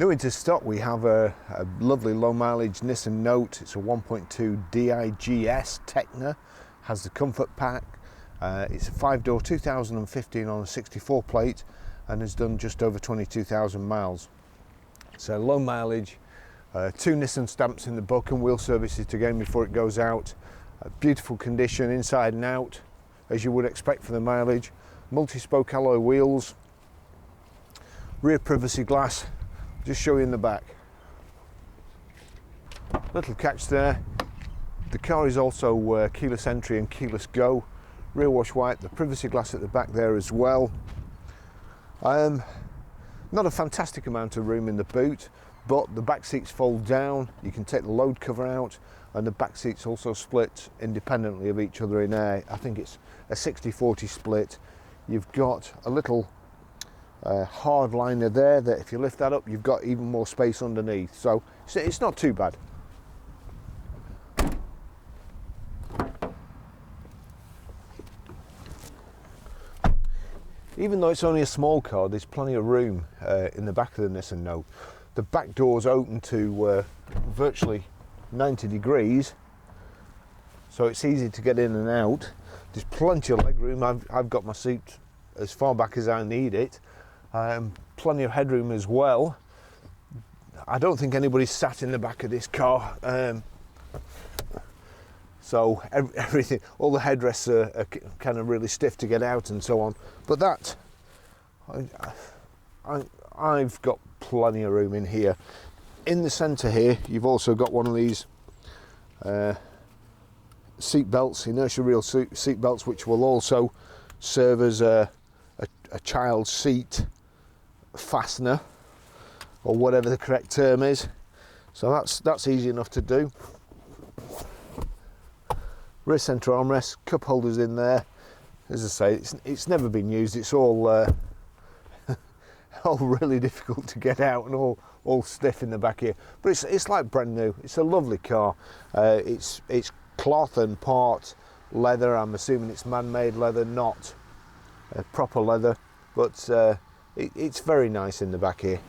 New into stock we have a lovely low mileage Nissan Note. It's a 1.2 DIGS Tekna, has the comfort pack. It's a 5-door 2015 on a 64 plate and has done just over 22,000 miles. So low mileage, 2 Nissan stamps in the book and wheel services to gain before it goes out. Beautiful condition inside and out, as you would expect for the mileage. Multi-spoke alloy wheels, rear privacy glass. Just show you in the back. Little catch there. The car is also keyless entry and keyless go. Rear wash white, the privacy glass at the back there as well. Not a fantastic amount of room in the boot, but the back seats fold down. You can take the load cover out, and the back seats also split independently of each other in air. I think it's a 60-40 split. You've got a little hard liner there that if you lift that up, you've got even more space underneath. So it's not too bad. Even though it's only a small car, there's plenty of room in the back of the Nissan Note. The back door's open to virtually 90 degrees, so it's easy to get in and out. There's plenty of leg room. I've got my seat as far back as I need it. Plenty of headroom as well. I don't think anybody's sat in the back of this car. So everything, all the headrests are kind of really stiff to get out and so on. But that, I've got plenty of room in here. In the centre here, you've also got one of these seat belts, inertia reel seat belts, which will also serve as a child's seat fastener, or whatever the correct term is. So that's easy enough to do. Rear centre armrest, cup holders in there. As I say, it's never been used. It's all all really difficult to get out and all stiff in the back here. But it's like brand new. It's a lovely car. It's cloth and part leather. I'm assuming it's man-made leather, not proper leather. But it's very nice in the back here.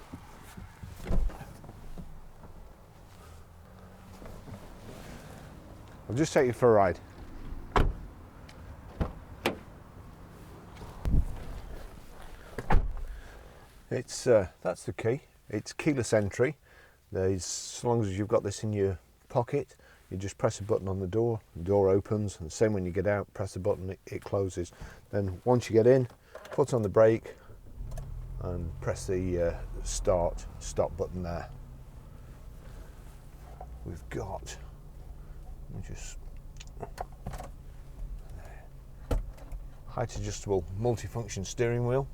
I'll just take you for a ride. It's that's the key. It's keyless entry. As long as you've got this in your pocket, you just press a button on the door opens, and the same when you get out, press the button, it closes. Then once you get in, put on the brake and press the stop button there. We've got, just height adjustable multifunction steering wheel.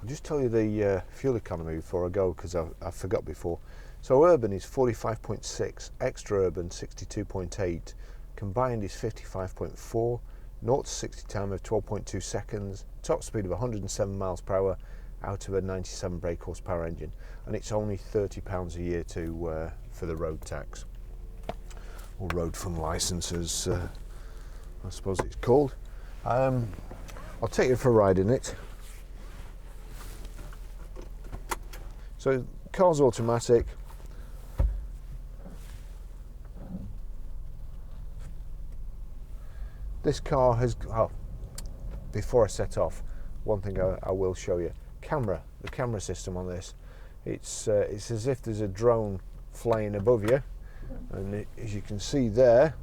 I'll just tell you the fuel economy before I go, because I forgot before. So urban is 45.6, extra urban 62.8, combined is 55.4, 0 to 60 time of 12.2 seconds, top speed of 107 miles per hour out of a 97 brake horsepower engine, and it's only £30 a year for the road tax, or road fund licenses, I suppose it's called. I'll take you for a ride in it. So car's automatic. This car has, before I set off, one thing I will show you, the camera system on this. It's as if there's a drone flying above you, and as you can see there,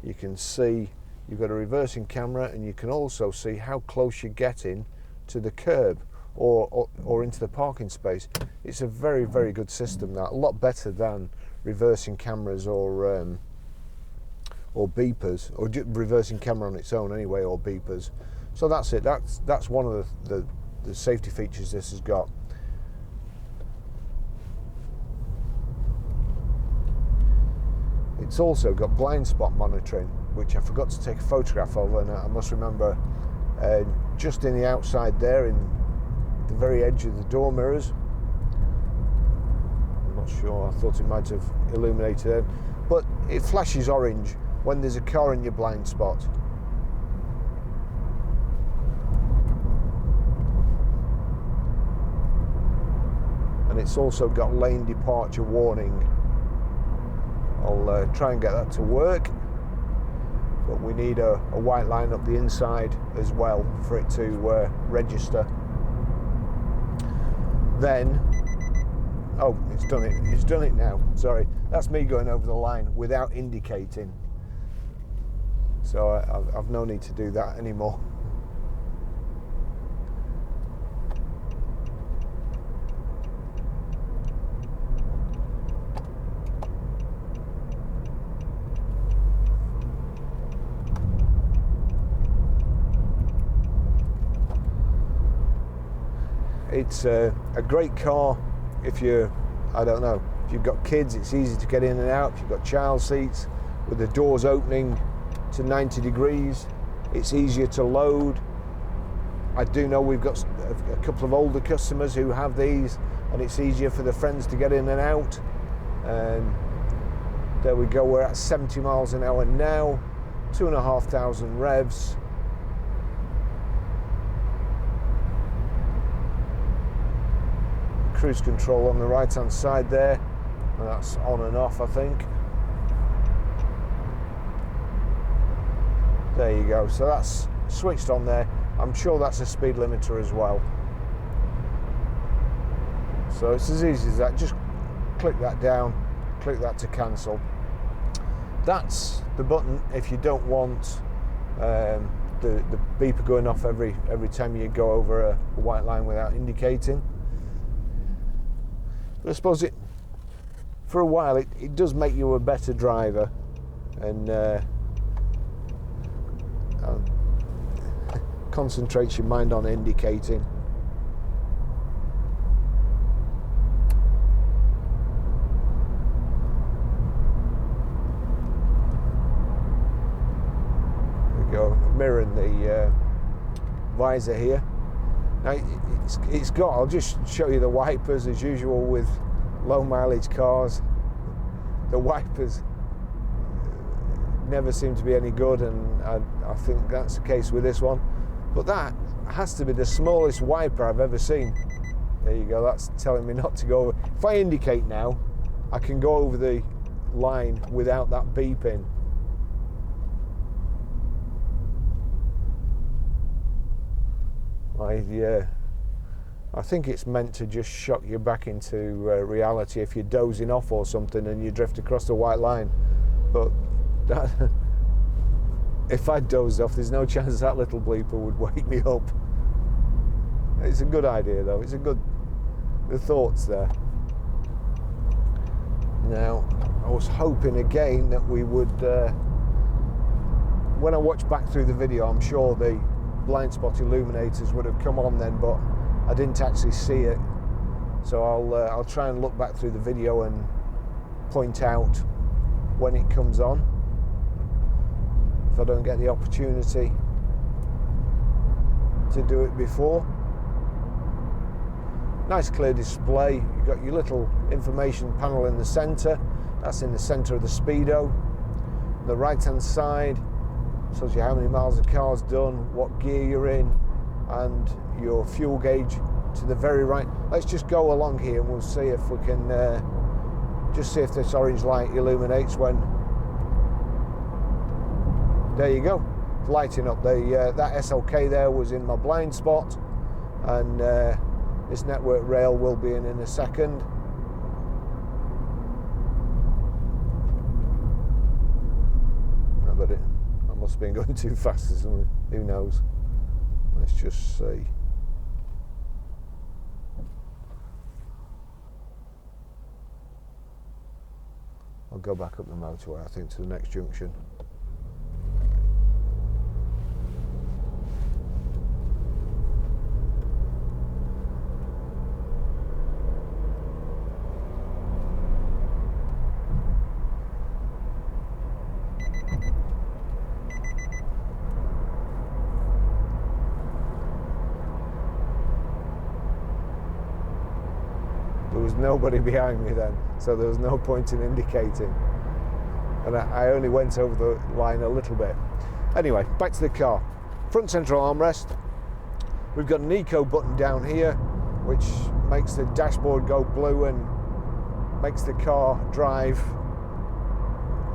you can see you've got a reversing camera, and you can also see how close you're getting to the curb or into the parking space. It's a very, very good system, that, a lot better than reversing cameras or beepers, or reversing camera on its own anyway, or beepers. So that's it. That's one of the safety features this has got. It's also got blind spot monitoring, which I forgot to take a photograph of, and I must remember just in the outside there, in the very edge of the door mirrors. I'm not sure, I thought it might have illuminated it, but it flashes orange when there's a car in your blind spot. and it's also got lane departure warning. I'll try and get that to work, but we need a white line up the inside as well for it to register. Then, oh, it's done it now, sorry, that's me going over the line without indicating, so I've no need to do that anymore. It's a great car if you're, I don't know, if you've got kids, it's easy to get in and out. If you've got child seats with the doors opening to 90 degrees, it's easier to load. I do know we've got a couple of older customers who have these, and it's easier for the friends to get in and out. There we go, we're at 70 miles an hour now, 2,500 revs. Cruise control on the right hand side there, and that's on and off, I think. There you go, so that's switched on there. I'm sure that's a speed limiter as well, so it's as easy as that. Just click that down, click that to cancel. That's the button if you don't want the beeper going off every time you go over a white line without indicating. But I suppose for a while it does make you a better driver, and concentrates your mind on indicating. There we go, mirroring the visor here. Now it's got, I'll just show you the wipers as usual with low mileage cars. The wipers never seem to be any good, and I think that's the case with this one. But that has to be the smallest wiper I've ever seen. There you go, that's telling me not to go over. If I indicate now, I can go over the line without that beeping. I think it's meant to just shock you back into reality if you're dozing off or something and you drift across the white line. But that, if I dozed off, there's no chance that little bleeper would wake me up. It's a good idea though, it's a good, the thoughts there. Now, I was hoping again that we would, when I watch back through the video, I'm sure the blind spot illuminators would have come on then, but I didn't actually see it, so I'll try and look back through the video and point out when it comes on if I don't get the opportunity to do it before. Nice clear display. You've got your little information panel in the center, that's in the center of the speedo. The right hand side tells you how many miles the car's done, what gear you're in, and your fuel gauge to the very right. Let's just go along here and we'll see if we can just see if this orange light illuminates when. There you go, it's lighting up. That SLK there was in my blind spot, and this network rail will be in a second. I must have been going too fast or something, who knows. Let's just see. I'll go back up the motorway, I think, to the next junction. There was nobody behind me then, so there was no point in indicating. And I only went over the line a little bit. Anyway, back to the car. Front central armrest. We've got an eco button down here. which makes the dashboard go blue and makes the car drive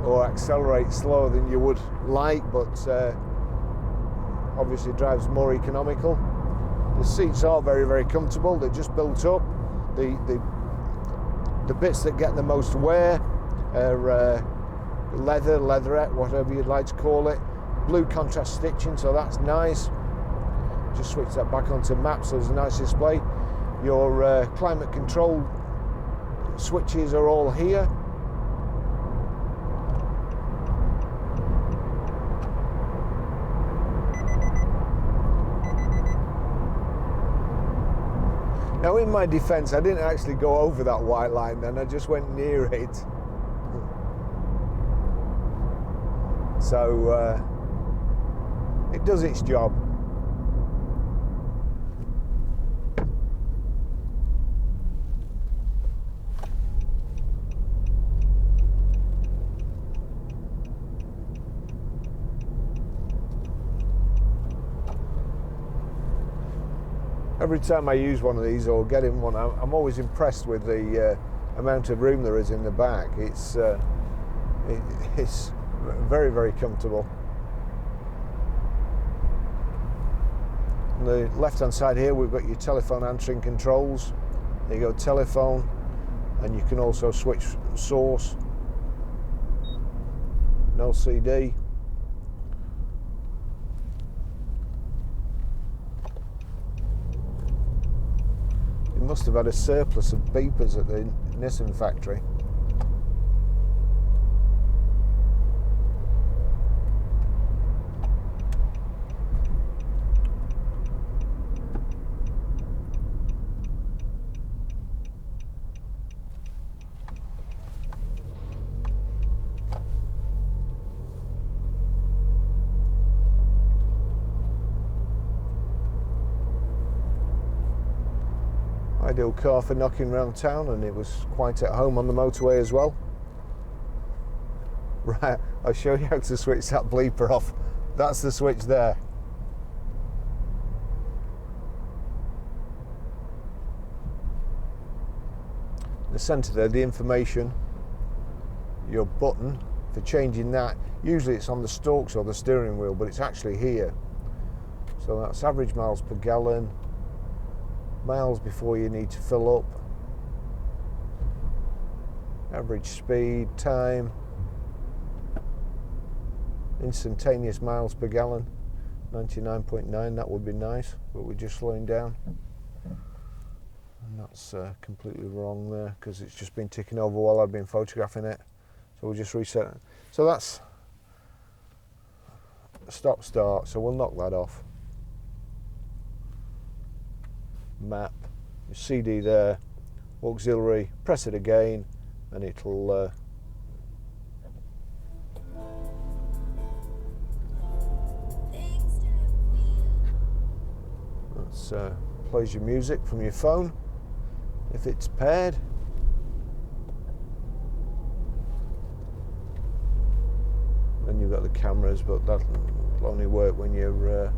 or accelerate slower than you would like, but obviously drives more economical. The seats are very, very comfortable. They're just built up. The bits that get the most wear are leather, leatherette, whatever you'd like to call it. Blue contrast stitching, so that's nice. Just switch that back onto maps, so there's a nice display. Your climate control switches are all here. Now, in my defence, I didn't actually go over that white line then, I just went near it. So it does its job. Every time I use one of these or get in one, I'm always impressed with the amount of room there is in the back. It's very, very comfortable. On the left hand side here we've got your telephone answering controls. There you go, telephone, and you can also switch source, no CD. It must have had a surplus of beepers at the Nissan factory. Ideal car for knocking around town, and it was quite at home on the motorway as well. Right, I'll show you how to switch that bleeper off. That's the switch there. In the centre there, the information, your button for changing that. Usually it's on the stalks or the steering wheel, but it's actually here. So that's average miles per gallon, miles before you need to fill up, average speed, time, instantaneous miles per gallon, 99.9, that would be nice, but we're just slowing down. And that's completely wrong there because it's just been ticking over while I've been photographing it. So we'll just reset it. So that's stop start, so we'll knock that off. Map, your CD there, auxiliary, press it again and it'll plays your music from your phone if it's paired. Then you've got the cameras, but that'll only work when you're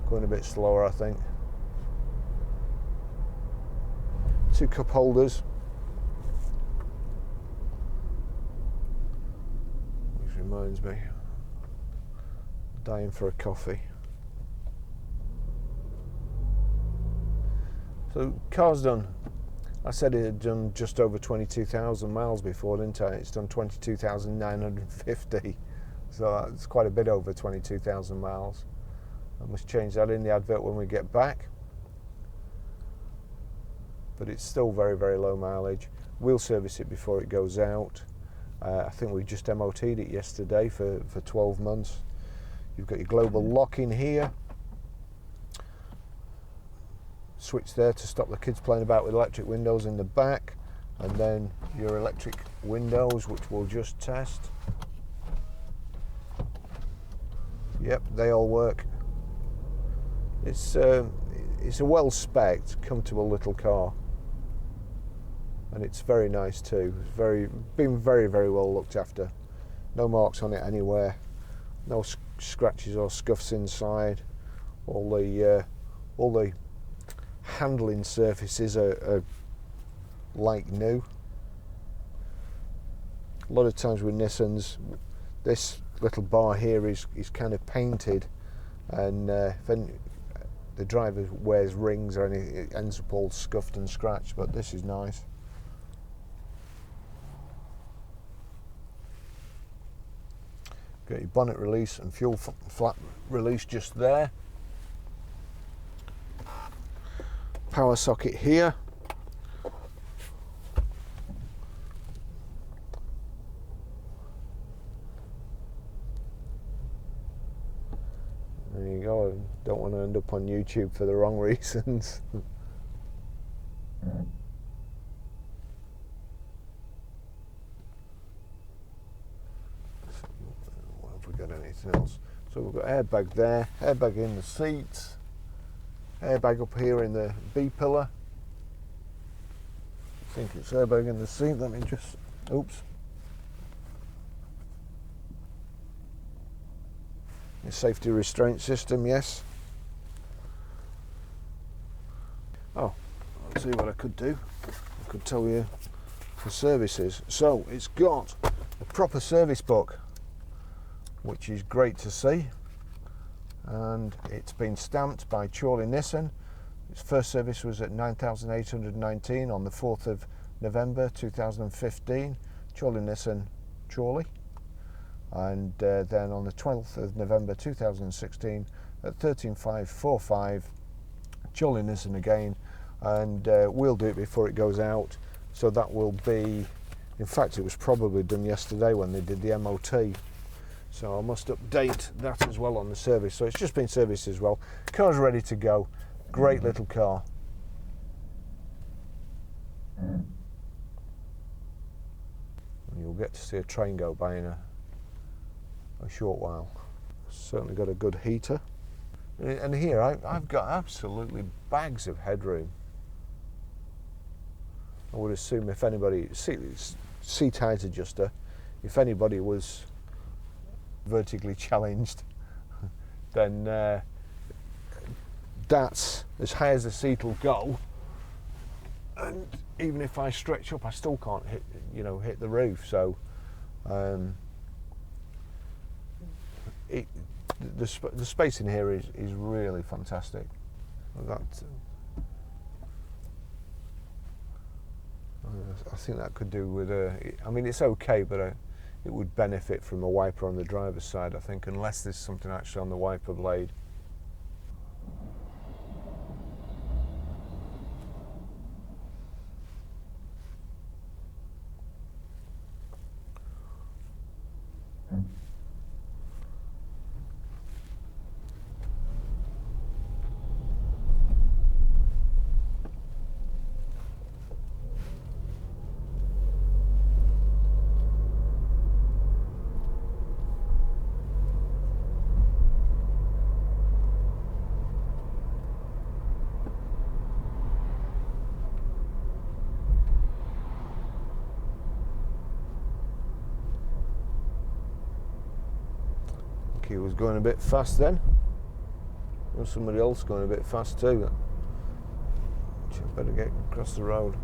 going a bit slower, I think. 2 cup holders, which reminds me, dying for a coffee. So car's done. I said it had done just over 22,000 miles before, didn't I? It's done 22,950, so that's quite a bit over 22,000 miles. I must change that in the advert when we get back. But it's still very, very low mileage. We'll service it before it goes out. I think we just MOT'd it yesterday for 12 months. You've got your global lock in here. Switch there to stop the kids playing about with electric windows in the back. And then your electric windows, which we'll just test. Yep, they all work. It's a well-spec'd, comfortable little car. And it's very nice too. It's been very, very well looked after. No marks on it anywhere. No scratches or scuffs inside. All the handling surfaces are like new. A lot of times with Nissans, this little bar here is kind of painted, and then the driver wears rings or anything, it ends up all scuffed and scratched, but this is nice. Got your bonnet release and fuel flap release just there. Power socket here. There you go. I don't want to end up on YouTube for the wrong reasons. Got anything else? So we've got airbag there, airbag in the seats, airbag up here in the B pillar. I think it's airbag in the seat. Let me just, oops. The safety restraint system, yes. Oh, let's see what I could do. I could tell you the services. So it's got a proper service book, which is great to see, and it's been stamped by Chorley Nissan. Its first service was at 9,819 on the 4th of November 2015, Chorley Nissan, Chorley, and then on the 12th of November 2016 at 13,545, Chorley Nissan again, and we'll do it before it goes out, so that will be, in fact it was probably done yesterday when they did the MOT. So I must update that as well on the service. So it's just been serviced as well. Car's ready to go. Great little car. And you'll get to see a train go by in a short while. Certainly got a good heater. And here I've got absolutely bags of headroom. I would assume if anybody, seat height adjuster, if anybody was vertically challenged, then that's as high as the seat will go, and even if I stretch up I still can't hit the roof. So the space in here is really fantastic. I think that could do with I mean it's okay, but it would benefit from a wiper on the driver's side, I think, unless there's something actually on the wiper blade. He was going a bit fast then. Or somebody else going a bit fast too. Better get across the road.